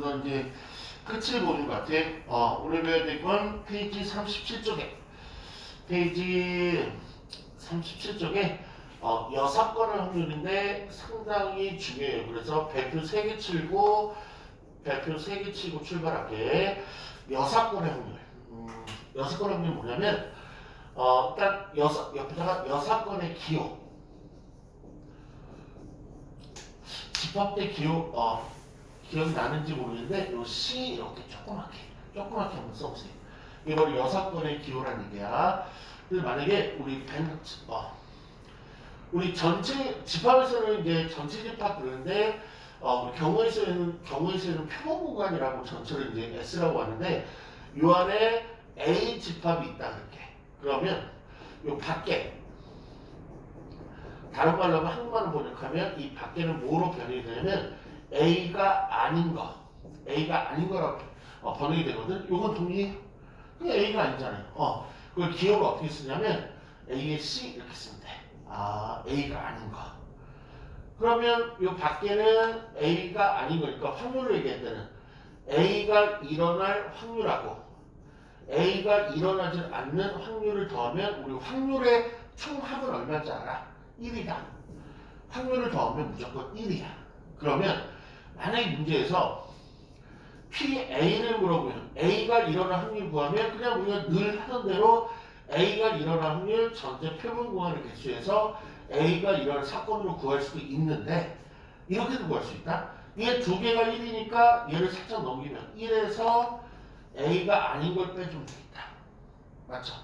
이건 이제 끝을 보는 것 같아. 오늘 배워야 될 건 페이지 37쪽에 페이지 37쪽에 여사건의 확률인데 상당히 중요해요. 그래서 배표 3개 치고 출발할게. 여사건의 확률. 여사건의 확률이 뭐냐면 일단 옆에다가 여사건의 기호, 집합대 기호 기억이 나는지 모르겠는데 요 C 이렇게 조그맣게 한번 써보세요. 이게 바로 여사건의 기호라는 얘기야. 그래서 만약에 우리 전체 집합에서는 이제 전체 집합 그러는데 경우에서는 표본 공간이라고 전체를 이제 S라고 하는데 요 안에 A 집합이 있다 그렇게. 그러면 요 밖에 다른 말로 하면 한국말로 번역하면 이 밖에는 뭐로 변형이 되냐면 A가 아닌 거라고 번역이 되거든. 요건 동의해? 그게 A가 아니잖아요. 그걸 기호를 어떻게 쓰냐면 A의 C 이렇게 쓰면 돼. A가 아닌 거. 그러면 요 밖에는 A가 아닌 거니까 확률을 얘기할 때는 A가 일어날 확률하고 A가 일어나지 않는 확률을 더하면 우리 확률의 총합은 얼마인지 알아? 1이다. 확률을 더하면 무조건 1이야. 그러면 만약에 문제에서 PA를 물어보면 A가 일어날 확률 구하면 그냥 우리가 늘 하던 대로 A가 일어날 확률 전체 표본 공간을 개수해서 A가 일어날 사건으로 구할 수도 있는데 이렇게도 구할 수 있다. 얘 두 개가 1이니까 얘를 살짝 넘기면 1에서 A가 아닌 걸 빼주면 되겠다. 맞죠?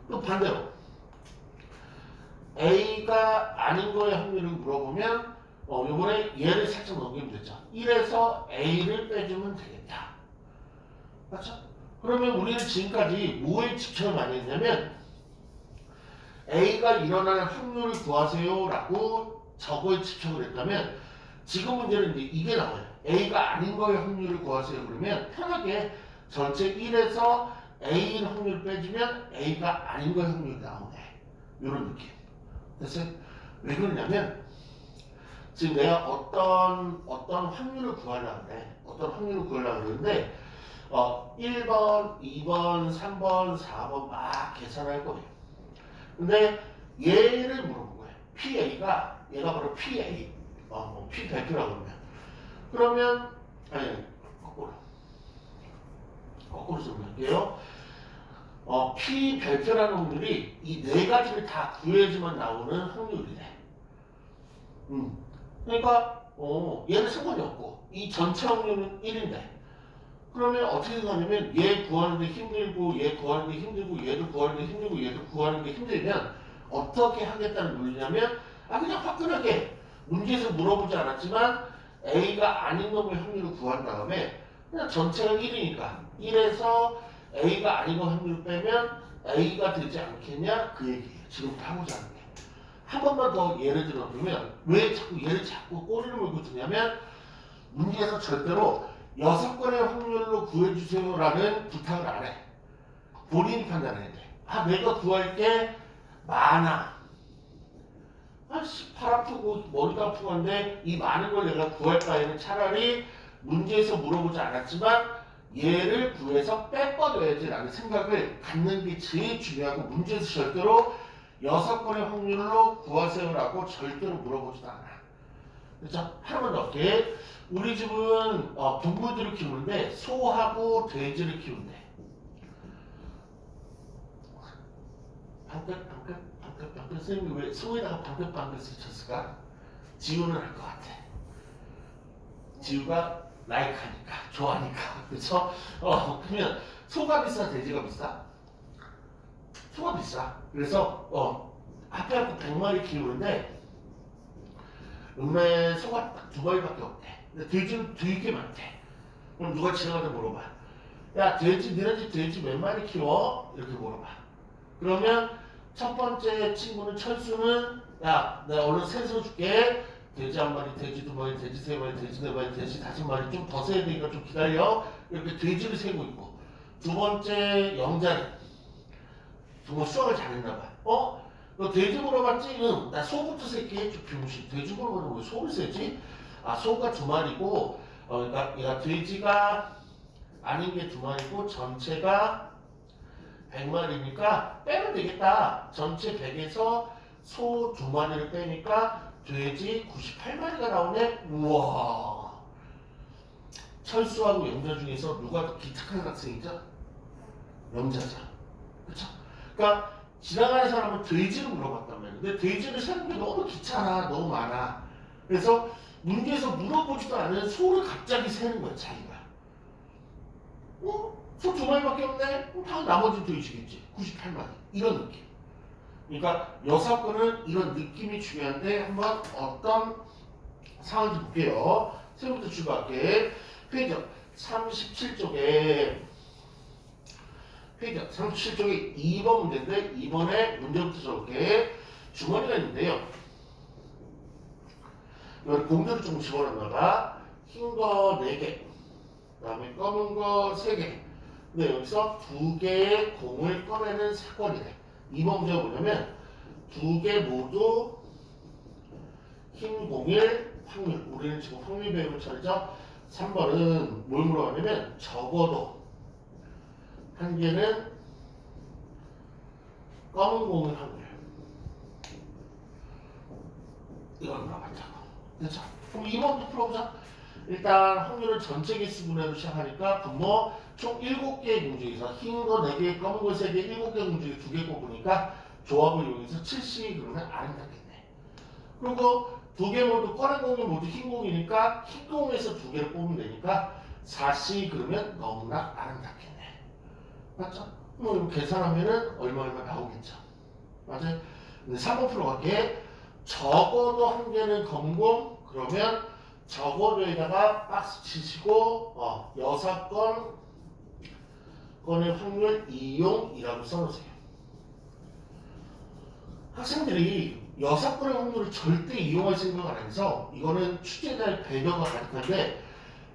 또 반대로 A가 아닌 거의 확률을 물어보면 요번에 얘를 살짝 넘기면 되죠. 1에서 A를 빼주면 되겠다. 맞죠? 그러면 우리는 지금까지 뭐에 집착을 많이 했냐면 A가 일어날 확률을 구하세요 라고 저거에 집착을 했다면 지금 문제는 이제 이게 나와요. A가 아닌 거의 확률을 구하세요 그러면 편하게 전체 1에서 A인 확률을 빼주면 A가 아닌 거의 확률이 나오네. 이런 느낌. 됐어요? 왜 그러냐면 지금 내가 어떤 확률을 구하려고 그러는데 1번, 2번, 3번, 4번 막 계산할 거예요. 근데 얘를 물어본 거예요. 얘가 바로 PA, P 대표라고 그러면 아니 거꾸로 설명할게요. P 별표라는 확률이 이 네 가지를 다 구해야지만 나오는 확률이래. 그러니까 얘는 상관이 없고 이 전체 확률은 1인데 그러면 어떻게 가냐면 얘 구하는데 힘들고 얘 구하는데 힘들고 얘도 구하는데 힘들고 얘도 구하는데 힘들면 어떻게 하겠다는 논리냐면 그냥 화끈하게 문제에서 물어보지 않았지만 A가 아닌 놈의 확률을 구한 다음에 그냥 전체가 1이니까 1에서 A가 아닌 거 확률을 빼면 A가 되지 않겠냐 그 얘기예요. 지금부터 하고자 하는 게. 한 번만 더 예를 들어보면 왜 자꾸 얘를 꼬리를 물고 드냐면 문제에서 절대로 6건의 확률로 구해주세요라는 부탁을 안 해. 본인이 판단해야 돼. 내가 구할 게 많아. 팔 아프고 머리도 아프고 한데 이 많은 걸 내가 구할 바에는 차라리 문제에서 물어보지 않았지만 얘를 구해서 빼버려야지 라는 생각을 갖는 게 제일 중요하고 문제에서 절대로 6건의 확률로 구하세요라고 절대로 물어보지도 않아. 그렇죠? 하나만 더 할게. 우리 집은 동물들을 키우는데 소하고 돼지를 키운대. 방긋 선생님이 왜 소에다가 방긋 쳤을까? 지우는 할 것 같아. 지우가 라이크하니까 좋아하니까 그렇죠? 그러면 소가 비싸 돼지가 비싸? 소가 비싸. 그래서 앞에 100마리 키우는데 음에 소가 딱 2마리밖에 없대. 근데 돼지는 되게 많대. 그럼 누가 지나가다 물어봐. 야 돼지 니네 집 돼지 몇 마리 키워? 이렇게 물어봐. 그러면 첫 번째 친구는 철수는 야 내가 얼른 세서 줄게. 돼지 1마리, 돼지 2마리, 돼지 3마리, 돼지 4마리, 돼지 5마리 좀 더 세야 되니까 좀 기다려. 이렇게 돼지를 세고 있고 두 번째 영자는 정말 수학을 잘했나봐. 너 돼지 물어봤지? 나 소부터 셀게. 병신 돼지 물어봤는데 왜 소를 세지? 소가 2마리고 그러니까 얘가 돼지가 아닌 게 두 마리고 전체가 100마리니까 빼면 되겠다. 전체 100에서 소 두 마리를 빼니까 돼지 98마리가 나오네. 우와. 철수하고 영자 중에서 누가 더 기특한 학생이죠? 영자죠. 그쵸? 그러니까 지나가는 사람은 돼지를 물어봤단 말이에요. 근데 돼지를 세는 게 너무 귀찮아. 너무 많아. 그래서 문제에서 물어보지도 않은 소를 갑자기 세는 거야, 자기가. 소 두 마리밖에 없네? 다 나머지 돼지겠지. 98마리. 이런 느낌. 그러니까 여사건은 이런 느낌이 중요한데 한번 어떤 상황인지 볼게요. 세부터 출발할게. 페이지 37쪽에 2번 문제인데 2번에 문제부터 적을게. 주머니가 있는데요. 여기 공들을 좀 집어넣나봐. 흰 거 4개, 그 다음에 검은 거 3개. 근데 여기서 2개의 공을 꺼내는 사건이래. 2번 문제가 뭐냐면 2개 모두 흰 공일 확률. 우리는 지금 확률 배우는 차례죠. 3번은 뭘 물어봤냐면 적어도 한 개는 검은 공일 확률. 이걸 물어봤자고. 그렇죠? 그럼 2번부터 풀어보자. 일단 확률을 전체 개수분해로 시작하니까 분모 총 7개의 공중에서 흰 거 4개, 검은 거 3개, 7개 공중에 2개 꼽으니까 조합을 이용해서 70 그러면 아름답겠네. 그리고 2개 모두 꺼낸 공이 모두 흰 공이니까 흰 공에서 2개를 뽑으면 되니까 4C 그러면 너무나 아름답겠네. 맞죠? 뭐 계산하면은 얼마 나오겠죠. 맞아요? 근데 3번 풀어갈게. 적어도 한 개는 검공 그러면 적어도에다가 박스 치시고 6건의 확률 이용이라고 써놓으세요. 학생들이 6건의 확률을 절대 이용할 생각 안 해서 이거는 출제자의 배려가 가득한데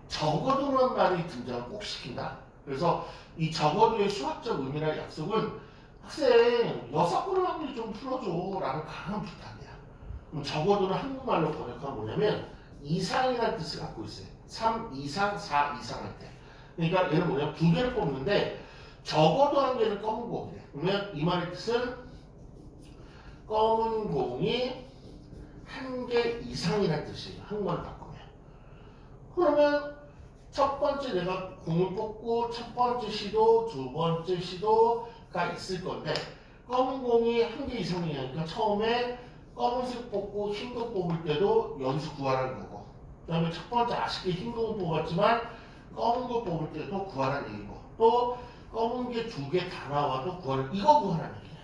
적어도라는 말이 등장을 꼭 시킨다. 그래서 이 적어도의 수학적 의미나 약속은 학생 6건의 확률 좀 풀어줘 라는 강한 부탁이야. 그럼 적어도는 한국말로 번역하면 뭐냐면 이상이라는 뜻을 갖고 있어요. 3 이상, 4 이상 할 때. 그러니까 얘는 뭐냐면 2개를 뽑는데 적어도 한 개는 검은 공이래. 그러면 이 말의 뜻은 검은 공이 한 개 이상이라는 뜻이에요. 한국말로 바꾸면. 그러면 첫 번째 내가 공을 뽑고 첫 번째 시도, 두 번째 시도가 있을 건데 검은 공이 한 개 이상이니까 처음에 검은색 뽑고 흰 거 뽑을 때도 연수 구하라는 거고 그 다음에 첫 번째 아쉽게 흰 거 뽑았지만 검은 거 뽑을 때도 구하라는 얘기고 또 검은 게 2개 다 나와도 이거 구하라는 얘기야.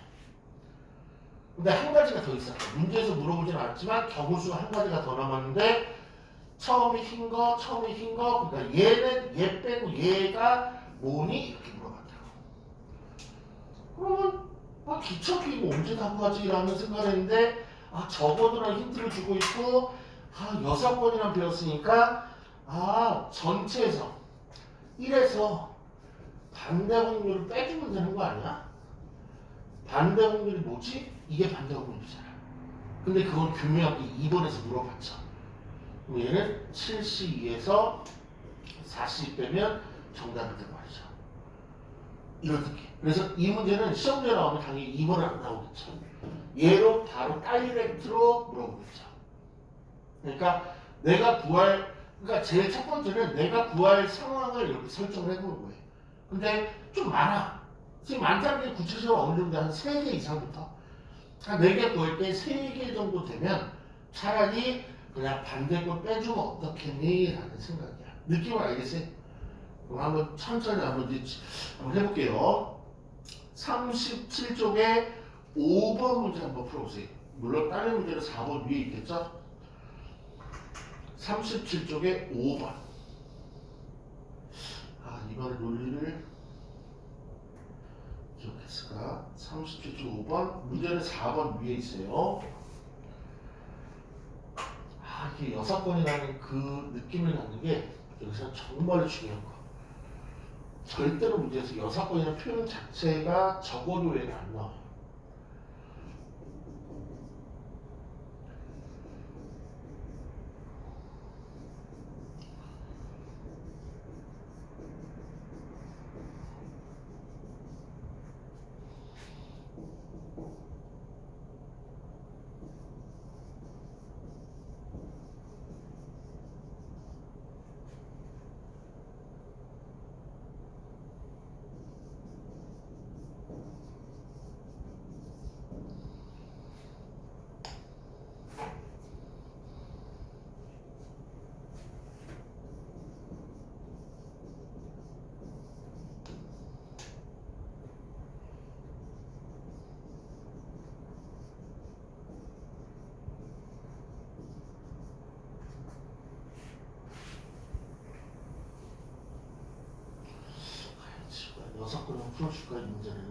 근데 한 가지가 더 있어. 문제에서 물어보진 않았지만 경우수가 한 가지가 더 남았는데 처음에 흰 거, 그러니까 얘 빼고 얘가 뭐니? 이렇게 물어봤다고. 그러면 귀찮게 이거 언제 답하지? 라는 생각을 했는데 적어도는 힌트를 주고 있고 6번이나 배웠으니까 전체에서 1에서 반대 확률을 빼주면 되는 거 아니야? 반대 확률이 뭐지? 이게 반대 확률이잖아. 근데 그건 교묘하게 2번에서 물어봤죠. 그럼 얘는 7C2에서 4C 빼면 정답이 된 말이죠. 이런 느낌. 그래서 이 문제는 시험지에 나오면 당연히 2번은 안 나오겠죠. 얘로 바로 다이렉트로 물어보겠죠. 그러니까 그러니까 제일 첫 번째는 내가 구할 상황을 이렇게 설정을 해보는 거예요. 근데 좀 많아. 지금 많다는 게 구체적으로 어느 정도 한 3개 이상부터. 한 4개 구할 때 3개 정도 되면 차라리 그냥 반대걸 빼주면 어떻겠니? 라는 생각이야. 느낌을 알겠어요? 그럼 한번 천천히 한번 해볼게요. 37쪽에 5번 문제 한번 풀어보세요. 물론 다른 문제는 4번 위에 있겠죠? 37쪽에 5번. 이번 논리를 기억했을까? 37쪽 5번. 문제는 4번 위에 있어요. 이게 6건이라는 그 느낌을 갖는 게 여기서 정말 중요한 거. 절대로 문제에서 6건이라는 표현 자체가 적어도 외에는 안 나와요. 풀어줄까 이 문제를.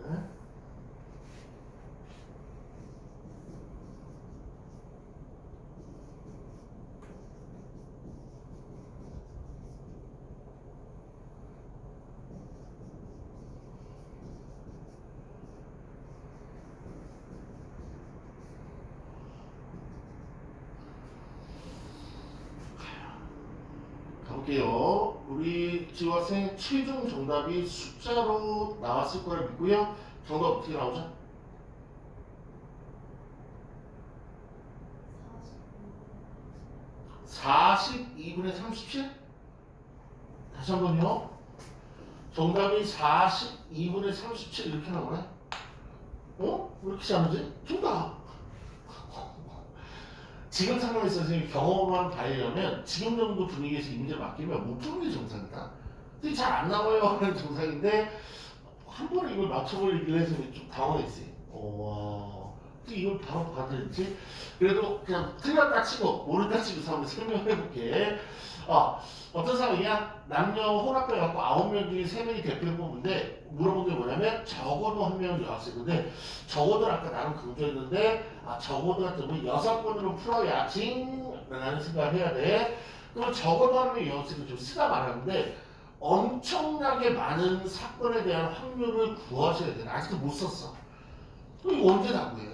가볼게요. 우리 지화생 최종 정답이 숫자로 나왔을 거라 믿고요. 정답 어떻게 나오죠? 42분의 37? 다시 한 번요. 정답이 42분의 37 이렇게 나오네. 어? 왜 이렇게 잘하지? 정답! 지금 상황에서 선생님이 경험만 봐야려면 지금 정도 분위기에서 이 문제 맡기면 못 푸는 게 정상이다. 근데 잘 안 나와요 하는 정상인데 한 번에 이걸 맞춰버리길래 해서 좀 당황했어요. 어떻게 이걸 바로 받아들였지? 그래도 그냥 틀렸다 치고 모른다 치고 한번 설명해볼게. 어떤 상황이야? 남녀 혼합해갖고 9명 중에 3명이 대표를 뽑는데 물어본 게 뭐냐면 적어도 한 명은 여학생인데 적어도 아까 나는 강조했는데 적어도 같은 뭐 6번으로 풀어야지 라는 생각을 해야 돼. 그럼 적어도 한 명이 여학생을 좀 쓰다 말하는데 엄청나게 많은 사건에 대한 확률을 구하셔야 돼. 아직도 못 썼어. 그럼 이거 언제 다 구해?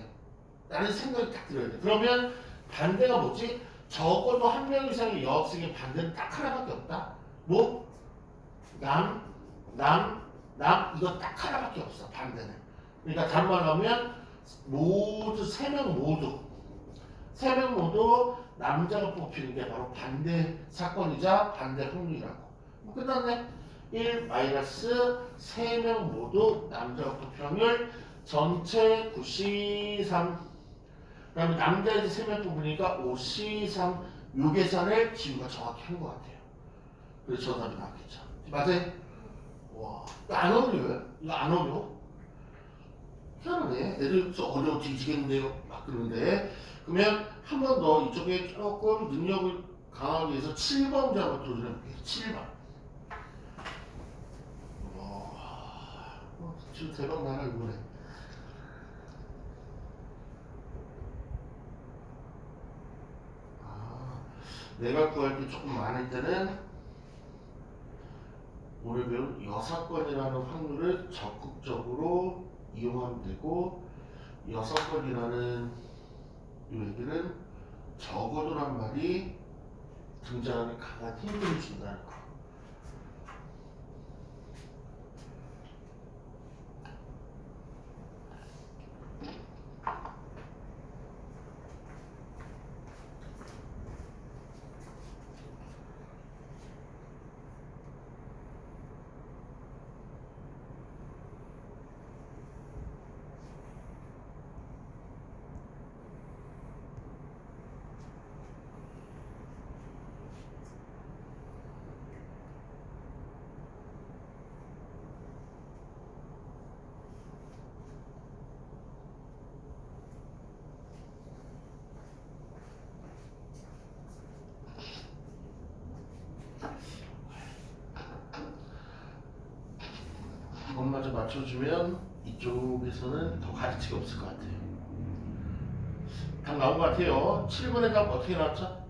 라는 생각이 딱 들어야 돼. 그러면 반대가 뭐지? 적어도 한 명 이상의 여학생의 반대는 딱 하나밖에 없다. 뭐? 남, 이거 딱 하나밖에 없어. 반대는. 그러니까 다른 말로 하면 모두 3명 모두 남자가 뽑히는 게 바로 반대 사건이자 반대 확률이라고. 끝났네. 1 마이너스 3명 모두 남자가 뽑힐 확률 전체 9C3. 그 다음에 남자에서 3명 뽑으니까 5C3. 요 계산을 지우가 정확히 한 것 같아요. 그래서 정답이 나왔겠죠. 맞아요? 와, 이거 안 어려워요? 이거 안 어려워? 희한하네. 애들 어려워 뒤지겠는데요? 막 그러는데. 그러면 한 번 더 이쪽에 조금 능력을 강하기 위해서 7번 문제 한번 도전해볼게요. 7번. 지금 대박 나라 이거네. 내가 구할 게 조금 많을 때는 오늘 배운 여사건이라는 확률을 적극적으로 이용하면 되고 여사건이라는 이 얘기는 적어도란 말이 등장하는 강한 힘을 준다는 거. 이것마저 맞춰주면 이쪽에서는 더 가르치가 없을 것 같아요. 답 나온 것 같아요. 7번의 답 어떻게 나왔죠?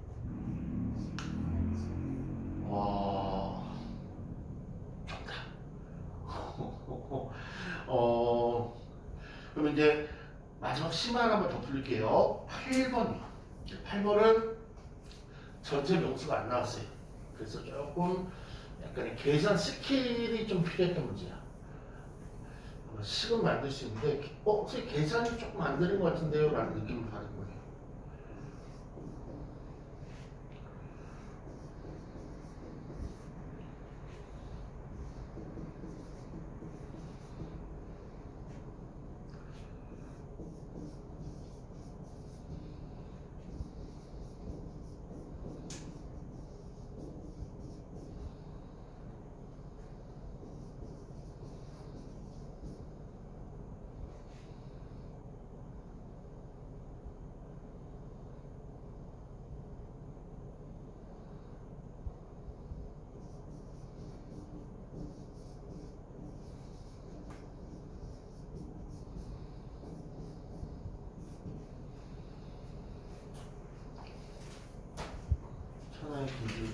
좋다. 그럼 이제 마지막 심한 한번 더 풀릴게요. 8번이요. 8번은 전체 명수가 안 나왔어요. 그래서 조금 약간의 계산 스킬이 좀 필요했던 문제야. 식은 만들 수 있는데, 선생님 계산이 조금 안 되는 것 같은데요? 라는 느낌을 받은 거예요.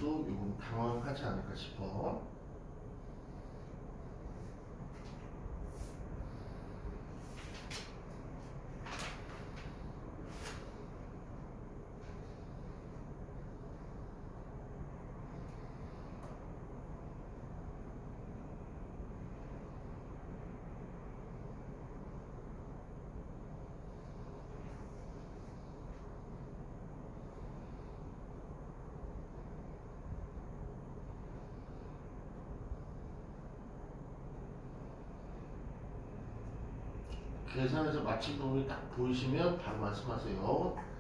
모두 요건 당황하지 않을까 싶어. 계산해서 맞힌 부분이 딱 보이시면 바로 말씀하세요.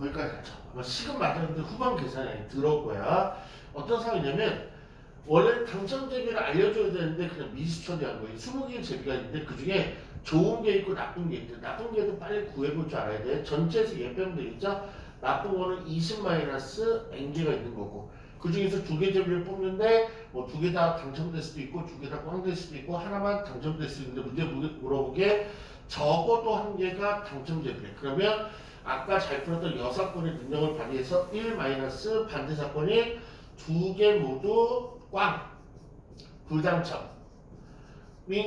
거기까지 가죠. 시급 맞췄는데 후반 계산이 들어올 거야. 어떤 상황이냐면 원래 당첨 제비를 알려줘야 되는데 그냥 미수처리한 거예요. 20개의 제비가 있는데 그 중에 좋은 게 있고 나쁜 게 있대. 나쁜 게도 빨리 구해볼 줄 알아야 돼. 전체에서 얘 빼면 되겠죠? 나쁜 거는 20-n개가 있는 거고 그 중에서 2개 제비를 뽑는데 뭐 2개 다 당첨될 수도 있고 2개 다 꽝될 수도 있고 하나만 당첨될 수도 있는데 문제 물어보게 적어도 1개가 당첨 제비래. 그러면 아까 잘 풀었던 6건의 능력을 발휘해서 1- 반대 사건이 2개 모두 꽝, 불당첨인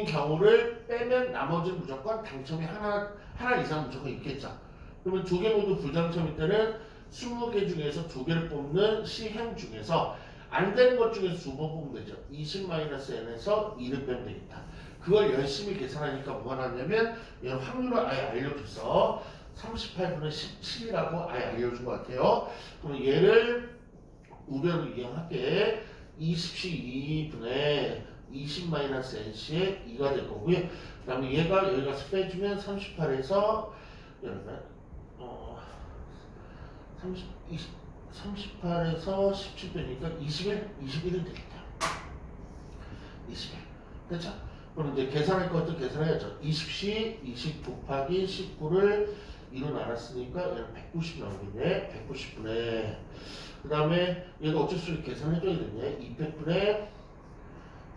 경우를 빼면 나머지는 무조건 당첨이 하나 이상 무조건 있겠죠. 그러면 2개 모두 불당첨일 때는 20개 중에서 2개를 뽑는 시행 중에서 안 되는 것 중에서 2번 뽑으면 되죠. 20-n에서 2를 빼면 되겠다. 그걸 열심히 계산하니까 뭐가 나왔냐면 얘는 확률을 아예 알려줘서 38분의 17이라고 아예 알려준 것 같아요. 그럼 얘를 우변으로 이용할게. 20시 2분의 20-nC의 2가 될 거고요. 그 다음에 얘가 여기 가서 빼주면 38에서 여러분 38에서 17 빼니까 21은 되겠다. 21. 됐죠? 그럼 이제 계산할 것도 계산해야죠. 20시 20 곱하기 19를 2로 나눴으니까 얘는 190 나오겠네. 190분의 그 다음에 얘가 어쩔 수 없이 계산해줘야 되네. 200분의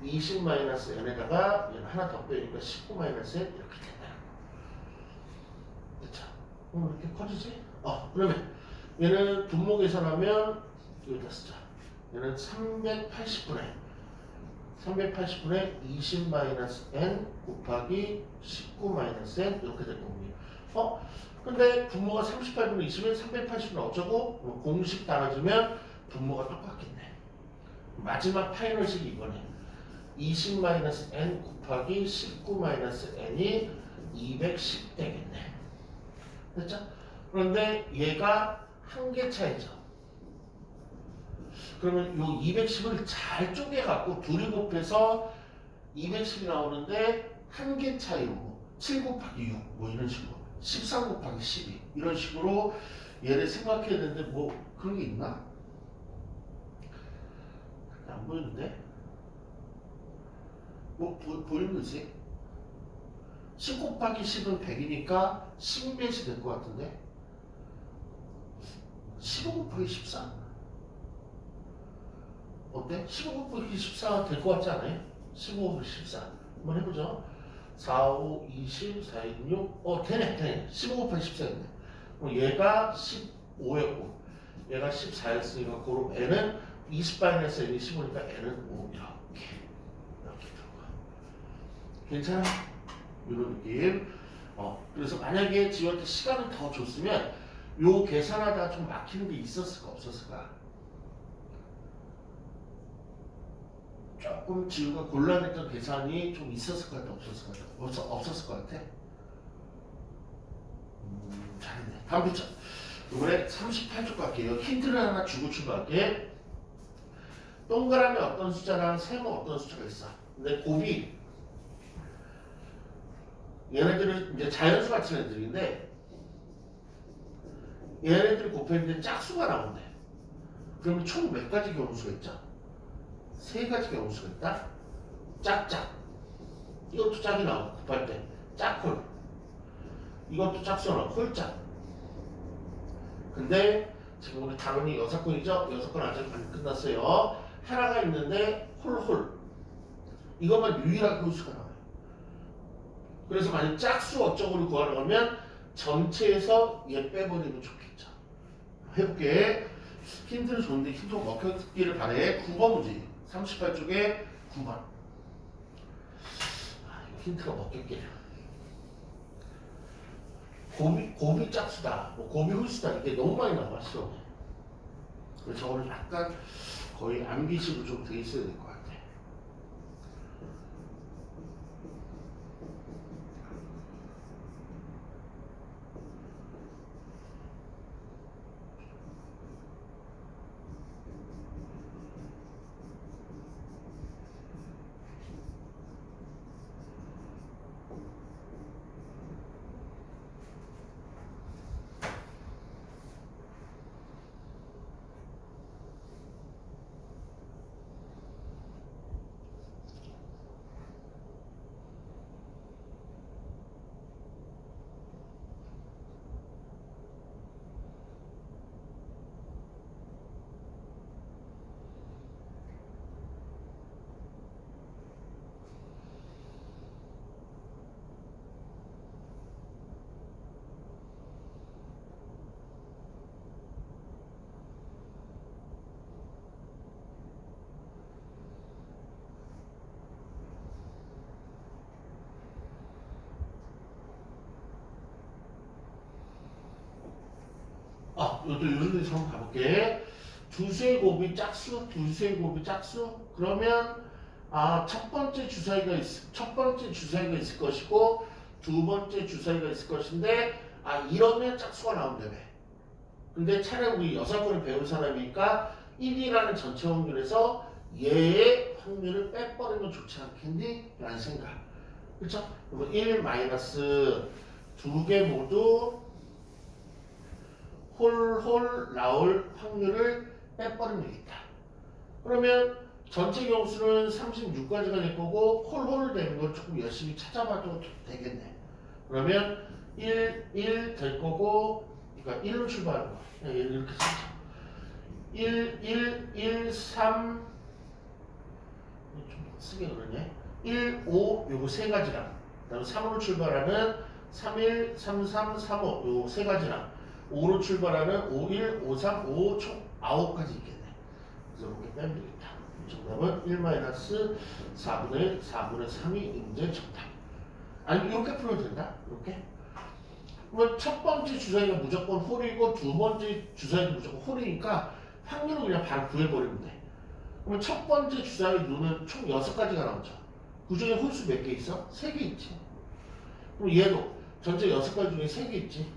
20-n에다가 얘는 하나 더 빼니까 19-n 이렇게 된다. 됐죠? 이렇게 커지지? 그러면 얘는 분모 계산하면 여기다 쓰자. 얘는 380분의 20-n 곱하기 19-n 이렇게 될 거고요. 근데 분모가 38분의 20은 380은 어쩌고? 공식 따라주면 분모가 똑같겠네. 마지막 파이널식이 이거네. 20-n 곱하기 19-n이 210 되겠네. 됐죠? 그런데 얘가 한 개 차이죠. 그러면 요 210을 잘 쪼개갖고 둘이 곱해서 210이 나오는데 한 개 차이로 7 곱하기 6 뭐 이런 식으로 13 곱하기 12 이런 식으로 얘를 생각해야 되는데 뭐 그런 게 있나? 안 보이는데? 뭐 보이는 거지? 10 곱하기 10은 100이니까 10배씩 될 것 같은데 15 곱하기 14? 어때? 15 곱하기 14가 될 것 같지 않아요? 15 곱하기 14 한번 해보죠. 4, 5, 20, 4, 6 되네 15 곱하기 14였네. 그럼 얘가 15였고 얘가 14였으니까 그럼 n은 20-n이 15니까 n은 5 이렇게 들어가. 괜찮아? 이런 느낌. 그래서 만약에 지우한테 시간을 더 줬으면 요 계산하다 좀 막히는 게 있었을까 없었을까? 조금 지우가 곤란했던 계산이 좀 있었을 것 같아 없었을 것 같아? 없었을 것 같아? 잘했네. 다음 문자. 이번에 38쪽 갈게요. 힌트를 하나 주고 출발할게. 동그라미 어떤 숫자랑 세모 어떤 숫자가 있어. 근데 곱이 얘네들은 이제 자연수 같은 애들인데 얘네들이 곱했는데 짝수가 나온대. 그러면 총 몇 가지 경우수가 있죠? 세 가지 경우수가 있다. 짝짝. 이것도 짝이 나오고 곱할 때 짝홀. 이것도 짝수가 나오고 홀짝. 근데 지금 우리 단원이 6건이죠? 6건 아직 안 끝났어요. 하나가 있는데 홀홀. 이것만 유일하게 홀수가 나와요. 그래서 만약 짝수 어쩌고를 구하라고 하면 전체에서 얘 빼버리면 좋겠죠. 해볼게. 힌트는 좋은데 힌트가 먹혔기를 바래. 9번 문제. 38쪽에 9번. 이거 힌트가 먹혔길. 곱이 짝수다. 뭐 곱이 홀수다. 이게 너무 많이 나왔어. 그래서 저거는 약간 거의 암기식으로 좀 돼 있어야 될 것 같아. 이것도 이런 데서 한번 가볼게. 두수의 곱이 짝수, 두수의 곱이 짝수. 그러면 첫 번째 주사위가 있을 것이고 두 번째 주사위가 있을 것인데 이러면 짝수가 나온다며. 근데 차라리 우리 6번을 배운 사람이니까 1이라는 전체 확률에서 얘의 확률을 빼버리면 좋지 않겠니? 라는 생각. 그렇죠? 그러면 1 마이너스 두 개 모두 홀홀 나올 확률을 빼버리면 되겠다. 그러면 전체 경수는 36가지가 될 거고 홀홀 되는 걸 조금 열심히 찾아봐도 되겠네. 그러면 1 될 거고 그러니까 1로 출발하는 거야. 이렇게 쓰자. 1, 3 좀 쓰게 그러네. 1, 5 요거 세 가지랑 그다음에 3으로 출발하는 31, 33, 35 요거 세 가지랑 5로 출발하는 51, 53, 55 총 9가지 있겠네. 그래서 이렇게 빼면 되겠다. 정답은 1-4분의 4분의 3이 이제 정답. 아니 이렇게 풀어도 된다. 이렇게. 그러면 첫 번째 주사위가 무조건 홀이고 두 번째 주사위도 무조건 홀이니까 확률을 그냥 바로 구해버리면 돼. 그러면 첫 번째 주사위 누는 총 6가지가 나오죠. 그 중에 홀수 몇 개 있어? 3개 있지. 그럼 얘도 전체 6가지 중에 3개 있지.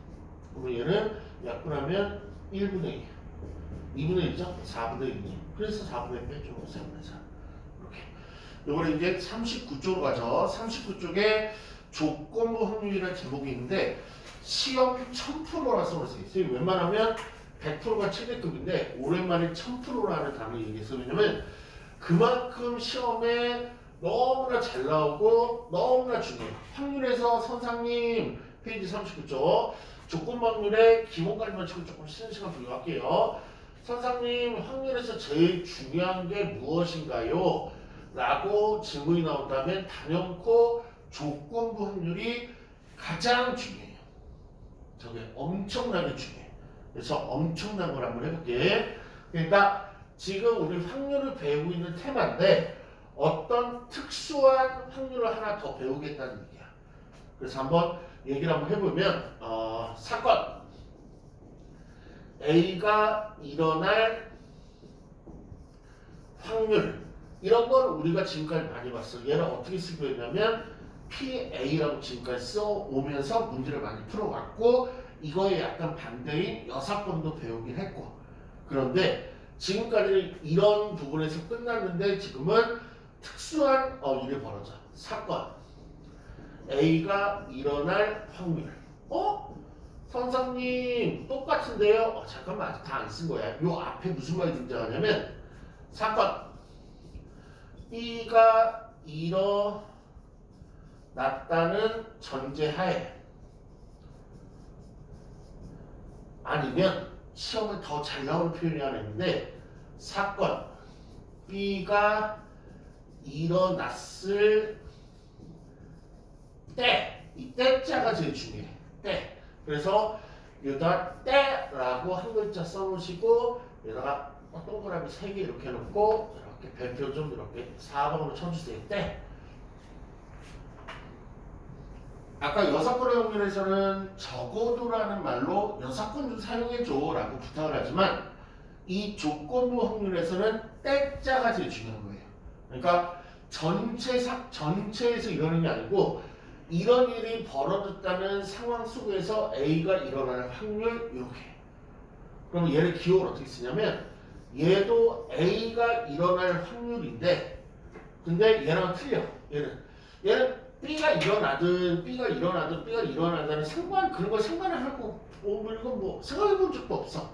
그러면 얘는 약분하면 1분의 2. 2분의 1죠? 4분의 1이지. 그래서 4분의 1 빼줘. 3분의 4. 이렇게. 요거는 이제 39쪽으로 가죠. 39쪽에 조건부 확률이라는 제목이 있는데 시험 1000%라서 그랬어요. 웬만하면 100%가 최대급인데 오랜만에 1000%라는 단어를 얘기했어요. 왜냐면 그만큼 시험에 너무나 잘 나오고 너무나 중요해요. 확률에서 선생님 페이지 39쪽 조건부 확률의 기본까지만 치고 조금 쉬는 시간 부여할게요. 선생님 확률에서 제일 중요한 게 무엇인가요? 라고 질문이 나온다면 단연코 조건부 확률이 가장 중요해요. 저게 엄청나게 중요해. 그래서 엄청난 걸 한번 해볼게. 그러니까 지금 우리 확률을 배우고 있는 테마인데 어떤 특수한 확률을 하나 더 배우겠다는 얘기야. 그래서 한번 얘기를 한번 해보면 사건 A가 일어날 확률 이런 걸 우리가 지금까지 많이 봤어. 얘는 어떻게 쓰고 있냐면 PA라고 지금까지 써오면서 문제를 많이 풀어왔고 이거에 약간 반대인 여사건도 배우긴 했고 그런데 지금까지는 이런 부분에서 끝났는데 지금은 특수한 일이 벌어져. 사건. A가 일어날 확률. 선생님 똑같은데요? 잠깐만 아직 다 안 쓴 거야. 요 앞에 무슨 말이 등장하냐면 사건 B가 일어났다는 전제하에 아니면 시험에 더 잘 나오는 표현이 하나 있는데 사건 B가 일어났을 때, 이 때자가 제일 중요해. 때. 그래서 여기다 때라고 한 글자 써놓으시고 여기다가 동그라미 3개 이렇게 해놓고 이렇게 별표 좀 이렇게 4번으로 쳐주세요. 때. 아까 여사건의 확률에서는 적어도라는 말로 여사건 좀 사용해줘 라고 부탁을 하지만 이 조건부 확률에서는 때자가 제일 중요한 거예요. 그러니까 전체에서 이러는 게 아니고 이런 일이 벌어졌다는 상황 속에서 A가 일어날 확률 이렇게. 그럼 얘를 기호를 어떻게 쓰냐면 얘도 A가 일어날 확률인데 근데 얘랑 틀려. 얘는 B가 일어나든 B가 일어나든 그런 거 상관을 하고 이건 뭐 생각해 본 적도 없어.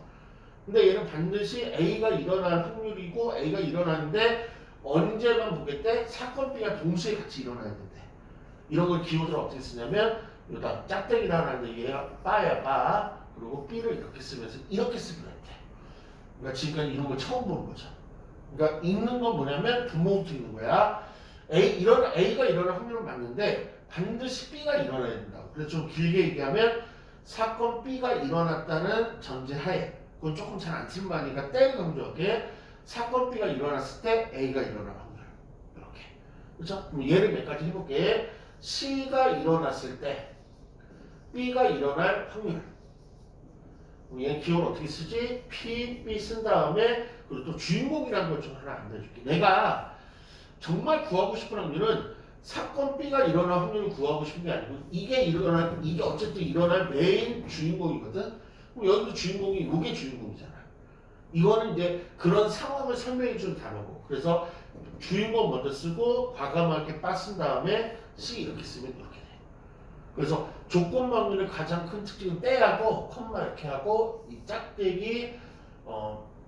근데 얘는 반드시 A가 일어날 확률이고 A가 일어나는데 언제만 보겠대? 사건 B가 동시에 같이 일어나야 된대. 이런 걸 기호를 어떻게 쓰냐면 여기다 짝대기를 하나 하는데 얘가 빠야 빠 그리고 B를 이렇게 쓰면서 이렇게 쓰기로 했대. 그러니까 지금까지 이런 걸 처음 보는 거죠. 그러니까 읽는 건 뭐냐면 분모부터 읽는 거야. A가 일어날 확률은 맞는데 반드시 B가 일어나야 된다고. 그래서 좀 길게 얘기하면 사건 B가 일어났다는 전제하에 그건 조금 잘 안 쓰는 말이니까 때를 강조할게. 사건 B가 일어났을 때 A가 일어날 확률 이렇게. 그렇죠? 그럼 예를 몇 가지 해볼게. C가 일어났을 때 B가 일어날 확률. 얘는 기호를 어떻게 쓰지? P, B 쓴 다음에 그리고 또 주인공이라는 걸 좀 하나 안내해줄게. 내가 정말 구하고 싶은 확률은 사건 B가 일어날 확률을 구하고 싶은 게 아니고 이게 어쨌든 일어날 메인 주인공이거든. 그럼 여기도 주인공이 이게 주인공이잖아. 이거는 이제 그런 상황을 설명해 주는 단어고. 그래서 주인공 먼저 쓰고 과감하게 빠 쓴 다음에 C 이렇게 쓰면 이렇게 돼. 그래서 조건 확률의 가장 큰 특징은 때하고 콤마 이렇게 하고 이 짝대기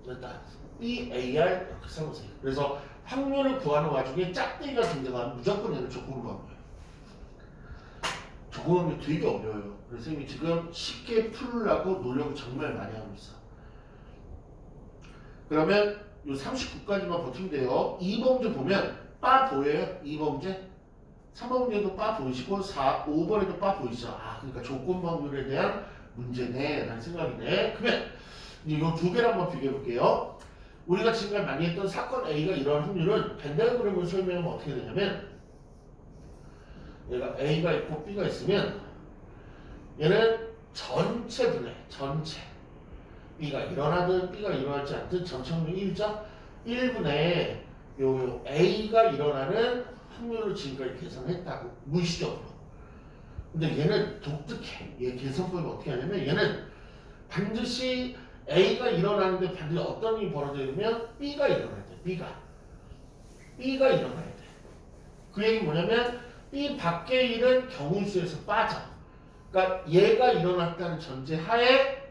일단 BAR 이렇게 써보세요. 그래서 확률을 구하는 와중에 짝대기가 등장하면 무조건 얘는 조건부 확률. 조건 확률 되게 어려워요. 그래서 선생님이 지금 쉽게 풀으려고 노력을 정말 많이 하고 있어. 그러면 요 39까지만 버티면 돼요. 2번 문제 보면 빠 보여요? 2번 문제? 3번 문제도 빠 보이시고 5번에도 빠 보이시죠? 그러니까 조건부 확률에 대한 문제네 라는 생각이네. 그러면 이제 요 두 개를 한번 비교해 볼게요. 우리가 지금까지 많이 했던 사건 A가 일어날 확률은 벤다이어그램으로 설명하면 어떻게 되냐면 얘가 A가 있고 B가 있으면 얘는 전체 분해, 전체 B가 일어나든 B가 일어나지 않든 전체 확률 1죠? 1분의 요 A가 일어나는 확률을 지금까지 계산했다고 무의식적으로. 근데 얘는 독특해. 얘 계산법이 어떻게 하냐면 얘는 반드시 A가 일어나는데 반드시 어떤 일이 벌어져야 되면 B가 일어나야 돼. B가 일어나야 돼. 그 얘기 뭐냐면 B 밖의 일은 경우수에서 빠져. 그러니까 얘가 일어났다는 전제하에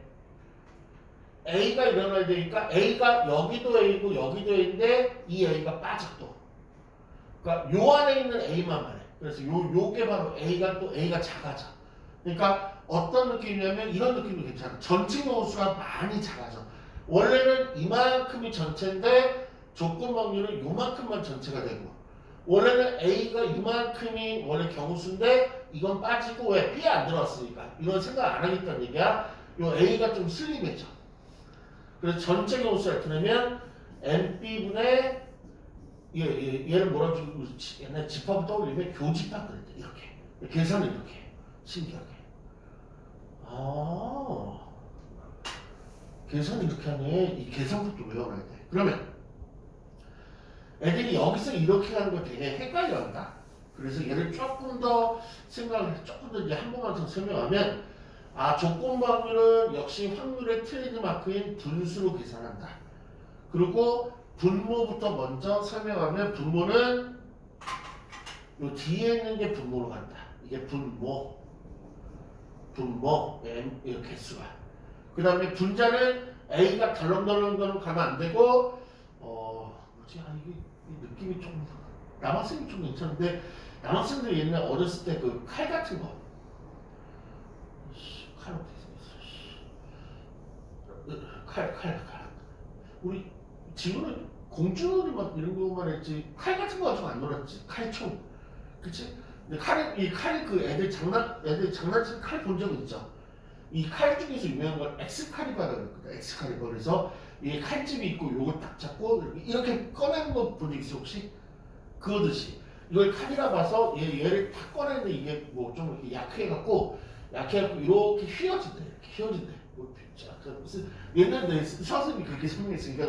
A가 일어나야 되니까 A가 여기도 A고 여기도 A인데 이 A가 빠져 또. 그러니까 요 안에 있는 A만 말해. 그래서 요게 바로 A가 작아져. 그러니까 어떤 느낌이냐면 이런 느낌도 괜찮아. 전체 경우수가 많이 작아져. 원래는 이만큼이 전체인데 조건 확률은 요만큼만 전체가 되고 원래는 A가 이만큼이 원래 경우수인데 이건 빠지고 왜? B에 안 들어왔으니까 이건 생각 안 하겠다는 얘기야. 요 A가 좀 슬림해져. 그래서 전체 경우수를 나타내면 NB분의 얘를 뭐라 주고 옛날 집합을 떠올리면 교집합 그랬대. 이렇게 계산을 이렇게 해. 신기하게. 계산 이렇게 하네. 이 계산법도 외워놔야 돼. 그러면 애들이 여기서 이렇게 하는 거 되게 헷갈려한다. 그래서 얘를 조금 더 조금 더 이제 한 번만 더 설명하면 조건 확률은 역시 확률의 트레이드 마크인 분수로 계산한다. 그리고 분모부터 먼저 설명하면 분모는 요 뒤에 있는 게 분모로 간다. 이게 분모 이 개수가. 그 다음에 분자는 A가 덜렁덜렁 가면 안 되고 뭐지? 이게 이 느낌이 좀 남학생이 좀 괜찮은데 남학생들이 옛날 어렸을 때 그 칼 같은 거 칼 어떻게 생겼어? 칼 우리 지금은 공주놀이 막 이런 거만 했지 칼 같은 거 가지고 안 놀았지. 칼총 그치? 근데 칼이 그 애들 장난치는 칼 본 적 있죠? 이 칼 중에서 유명한 건 엑스칼리버라고 그랬거든. 엑스칼리버. 그래서 이 칼집이 있고 요걸 딱 잡고 이렇게 꺼내는 거 본 적 있어 혹시? 그거듯이 이걸 칼이라 봐서 얘를 탁 꺼내는데 이게 뭐 좀 이렇게 약해갖고 이렇게 휘어진대. 이렇게 휘어진대. 무슨 옛날 내 선생님이 그렇게 설명했으니까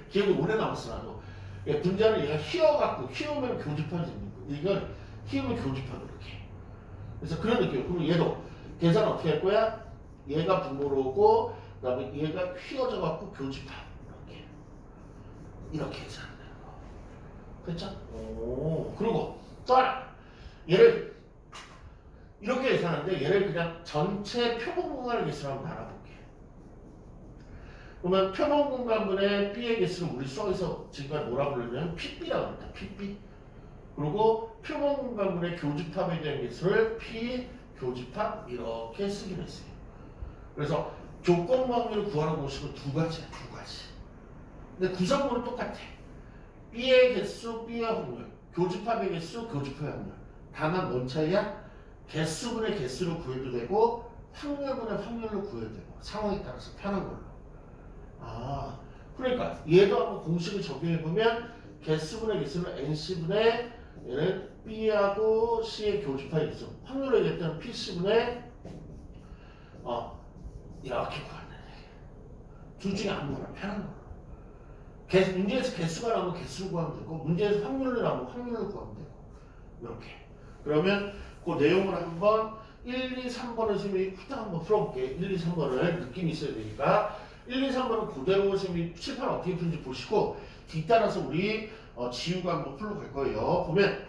기억이 오래 남았어 나도. 분자는 얘가 휘어면 교집합이 생긴 거. 이건 휘으면 교집합 이렇게. 그래서 그런 느낌. 그럼 얘도 계산 어떻게 할 거야? 얘가 분모로 오고 그다음에 얘가 휘어져 갖고 교집합 이렇게 계산하는 거. 그렇죠? 오. 그리고 또 하나. 얘를 이렇게 계산하는데 얘를 그냥 전체 표본 공간을 계산하면 알아볼게. 그러면 표본 공간분의 B의 개수를 우리 수학에서 지금까지 뭐라 부르냐면 PB라고 합니다. PB. 그리고 표본 공간분의 교집합에 대한 개수를 P 교집합 이렇게 쓰기로 했어요. 그래서 조건 확률을 구하는 공식은 두 가지야. 근데 구성물은 똑같아. B의 개수, B의 확률. 교집합의 개수, 교집합의 확률. 다만 뭔 차이야? 개수분의 개수로 구해도 되고 확률분의 확률로 구해도 되고 상황에 따라서 편한 걸로. 그러니까 얘도 한번 공식을 적용해보면 개수분의 개수는 NC분의 얘는 B하고 C의 교집합의 개수. 확률을 얘기했던 PC분의 이렇게 구한다는 얘기야. 둘 중에 아무거나 편한 걸로. 문제에서 개수가 나오면 개수를 구하면 되고 문제에서 확률을 나오면 확률을 구하면 되고 이렇게. 그러면 그 내용을 한번 1, 2, 3번을 선생님이 후딱 한번 풀어볼게. 1, 2, 3번을 느낌이 있어야 되니까 1, 2, 3번은 그대로 선생님이 칠판 어떻게 푸는지 보시고 뒤따라서 우리 지우가 한번 풀러갈 거예요. 보면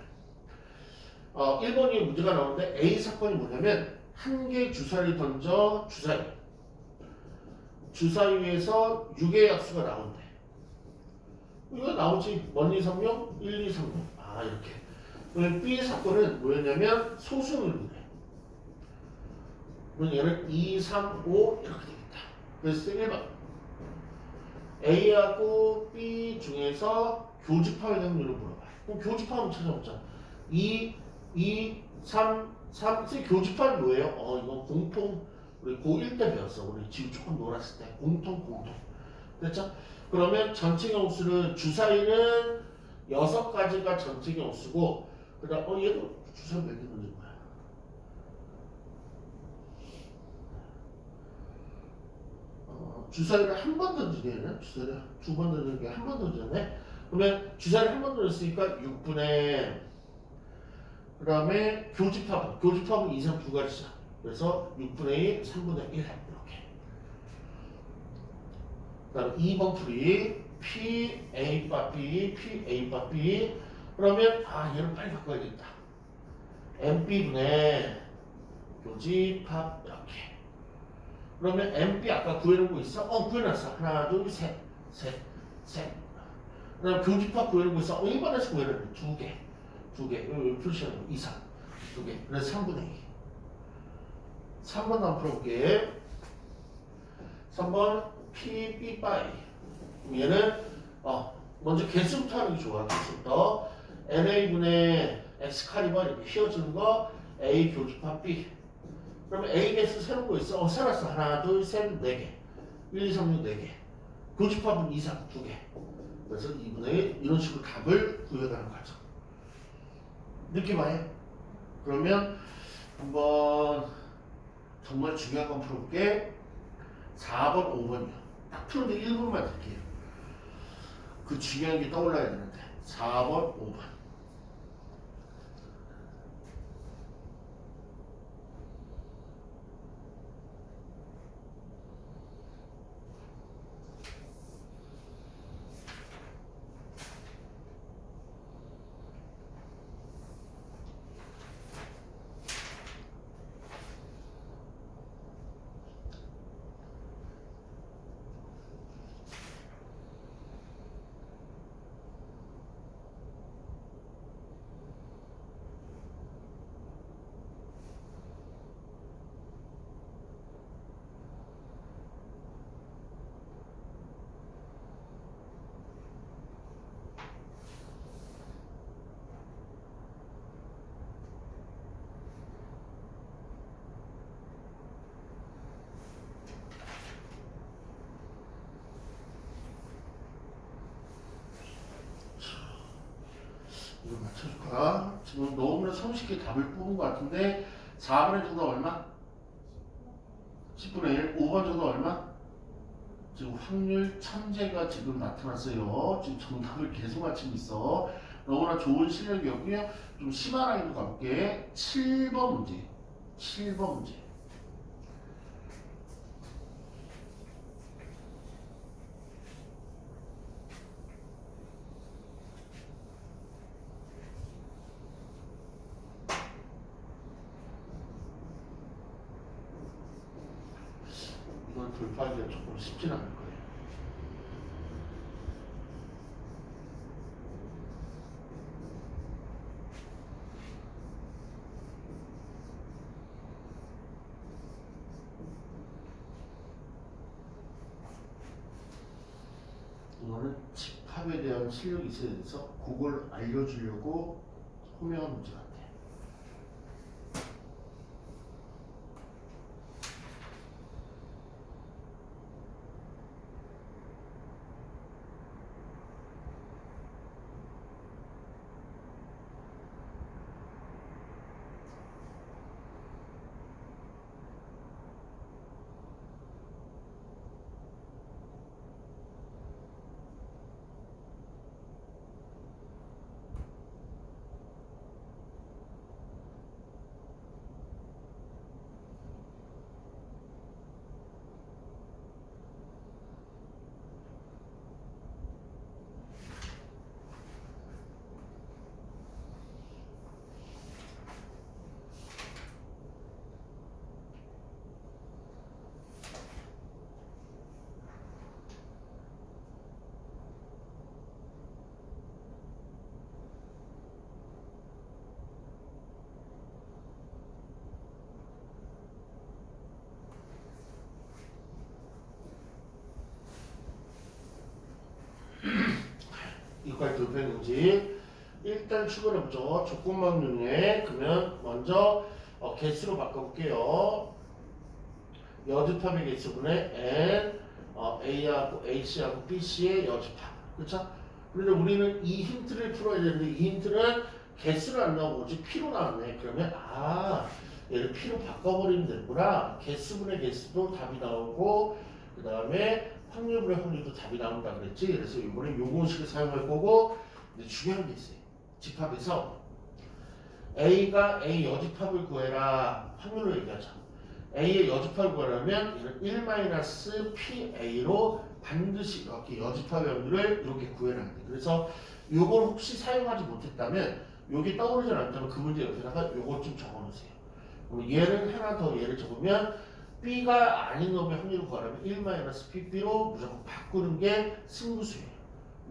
1번이 문제가 나오는데 A 사건이 뭐냐면 한 개의 주사위를 던져 주사위에서 6의 약수가 나온대. 이거 나오지. 1, 2, 3, 0, 1, 2, 3, 0. 이렇게. 그러면 B 사건은 뭐였냐면 소수물이네. 그럼 얘는 2, 3, 5 이렇게 되겠다. 그래서 1번 A하고 B 중에서 교집합의 확률을 물어봐. 그럼 교집합은 찾아보자. 2, 3, 3. 교집합이 뭐예요? 이건 공통. 우리 고1 때 배웠어. 우리 지금 조금 놀았을 때. 공통. 됐죠? 그러면 전체 경수는 주사위는 6가지가 전체 경수고 그 다음 얘도 주사위 몇 개 던진 거야? 주사위를 한 번 던지게 되네? 주사위를 2번 던지는 게 한 번 던졌네? 그러면 주사위를 한 번 던졌으니까 6분의 그 다음에 교집합은 2, 3 두 가지죠. 그래서 6분의 2, 3분의 1 이렇게. 그 다음에 2번 풀이 P, A, B, P, A, B. 그러면 얘를 빨리 바꿔야겠다. MB분의 교집합 이렇게. 그러면 MB 아까 구해놓은 거 있어? 구해놨어. 하나, 둘, 셋. 그 다음에 교집합 구해놓은 거 있어? 1번에서 구해놨네. 두 개. 여기 표시하는 거. 이상. 2개. 그래서 3분의 2. 3번 한번 풀어볼게. 3번 P, B, 바이. 얘는 먼저 개수부터 하는 게 좋아. 개수부터 NA분의 X칼이면 이렇게 휘어주는 거 A 교집합 B. 그러면 A 개수 새로운 거 있어? 새놨어. 하나, 둘, 셋, 4개. 1, 2, 3, 6, 4개. 교집합은 2, 3, 2개. 그래서 2분의 1 이런 식으로 답을 구해가는 과정. 느낌 와요? 그러면 한번 정말 중요한 건 풀어볼게. 4번, 5번이요. 딱 푸는데 1분만 드릴게요. 그 중요한 게 떠올라야 되는데. 4번, 5번. 쉽게 답을 뽑은 것 같은데 4번의 정답 얼마? 10분의 1. 5번 정답 얼마? 지금 확률 천재가 지금 나타났어요. 지금 정답을 계속 맞히고 있어. 너무나 좋은 실력이었고요. 좀 심한 아이로 가볼게. 7번 문제. 7번 문제. 이건 돌파하기가 조금 쉽진 않을 거예요. 이거는 집합에 대한 실력이 있어야 돼서 그걸 알려주려고 호명한 문제 같아. 이거까지 돌파했는지 일단 출발해보죠. 조건만 중에 그러면 먼저 개수로 바꿔볼게요. 여집합의 개수분의 n A하고 H하고 BC의 여집합. 그렇죠? 그런데 우리는 이 힌트를 풀어야 되는데 이 힌트는 개수를 안 나오고 오직 P로 나왔네. 그러면 얘를 P로 바꿔버리면 되구나. 개수분의 개수도 답이 나오고 그 다음에 확률분의 확률도 답이 나온다 그랬지. 그래서 이번에 요 공식을 사용할 거고 근데 중요한 게 있어요. 집합에서 A가 A 여집합을 구해라. 확률로 얘기하자. A의 여집합을 구하려면 1-PA로 반드시 이렇게 여집합의 확률을 이렇게 구해라. 그래서 요걸 혹시 사용하지 못했다면 여기 떠오르지 않았다면 그 문제 옆에다가 요것 좀 적어놓으세요. 그럼 얘를 하나 더 얘를 적으면 B가 아닌 놈의 확률을 구하려면 1-PB로 무조건 바꾸는 게 승부수예요.